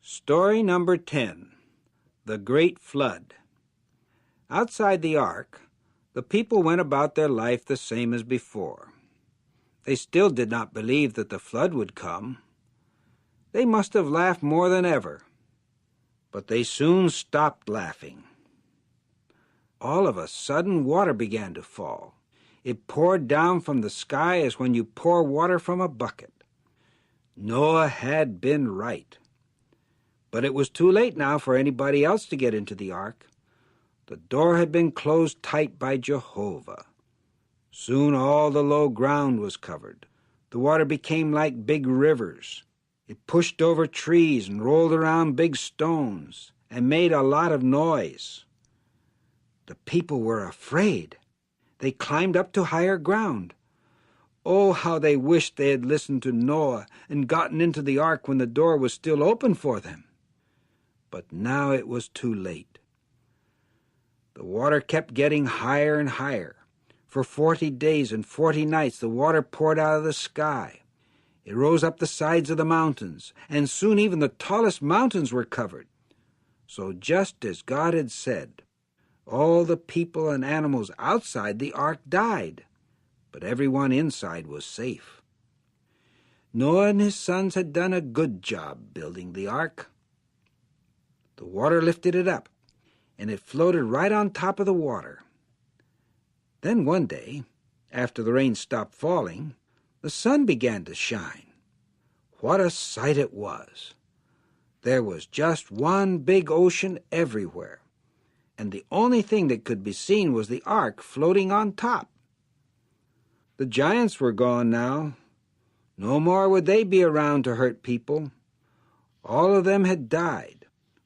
Story number 10. The Great Flood. Outside the ark, the people went about their life the same as before. They still did not believe that the flood would come. They must have laughed more than ever, but they soon stopped laughing. All of a sudden, water began to fall. It poured down from the sky as when you pour water from a bucket. Noah had been right. But it was too late now for anybody else to get into the ark. The door had been closed tight by Jehovah. Soon all the low ground was covered. The water became like big rivers. It pushed over trees and rolled around big stones and made a lot of noise. The people were afraid. They climbed up to higher ground. Oh, how they wished they had listened to Noah and gotten into the ark when the door was still open for them. But now it was too late. The water kept getting higher and higher. For 40 days and 40 nights the water poured out of the sky. It rose up the sides of the mountains, and soon even the tallest mountains were covered. So just as God had said, all the people and animals outside the ark died, but everyone inside was safe. Noah and his sons had done a good job building the ark. The water lifted it up, and it floated right on top of the water. Then one day, after the rain stopped falling, the sun began to shine. What a sight it was! There was just one big ocean everywhere, and the only thing that could be seen was the ark floating on top. The giants were gone now. No more would they be around to hurt people. All of them had died,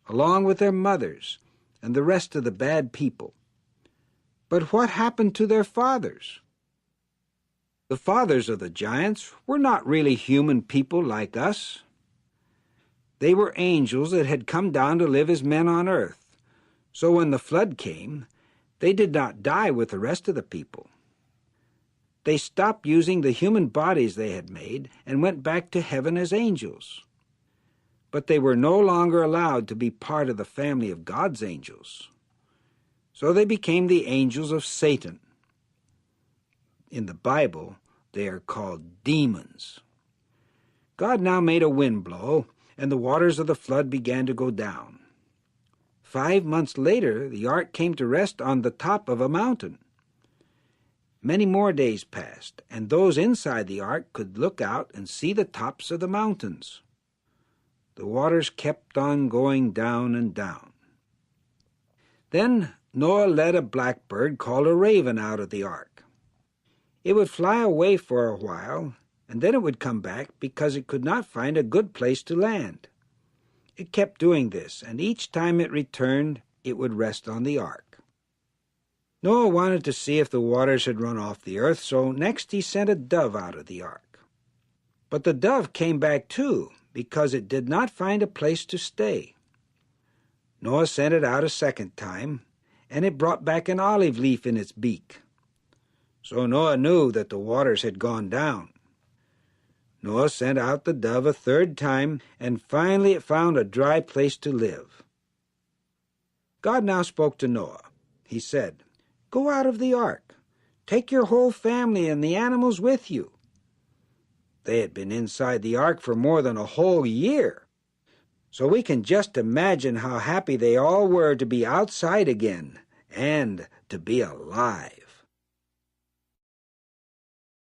along with their mothers and the rest of the bad people. But what happened to their fathers? The fathers of the giants were not really human people like us. They were angels that had come down to live as men on earth. So when the flood came, they did not die with the rest of the people. They stopped using the human bodies they had made and went back to heaven as angels. But they were no longer allowed to be part of the family of God's angels. So they became the angels of Satan. In the Bible, they are called demons. God now made a wind blow, and the waters of the flood began to go down. 5 months later, the ark came to rest on the top of a mountain. Many more days passed, and those inside the ark could look out and see the tops of the mountains. The waters kept on going down and down. Then Noah led a blackbird called a raven out of the ark. It would fly away for a while, and then it would come back because it could not find a good place to land. It kept doing this, and each time it returned, it would rest on the ark. Noah wanted to see if the waters had run off the earth, so next he sent a dove out of the ark. But the dove came back too, because it did not find a place to stay. Noah sent it out a second time, and it brought back an olive leaf in its beak. So Noah knew that the waters had gone down. Noah sent out the dove a third time, and finally it found a dry place to live. God now spoke to Noah. He said, "Go out of the ark. Take your whole family and the animals with you." They had been inside the ark for more than a whole year, so we can just imagine how happy they all were to be outside again and to be alive.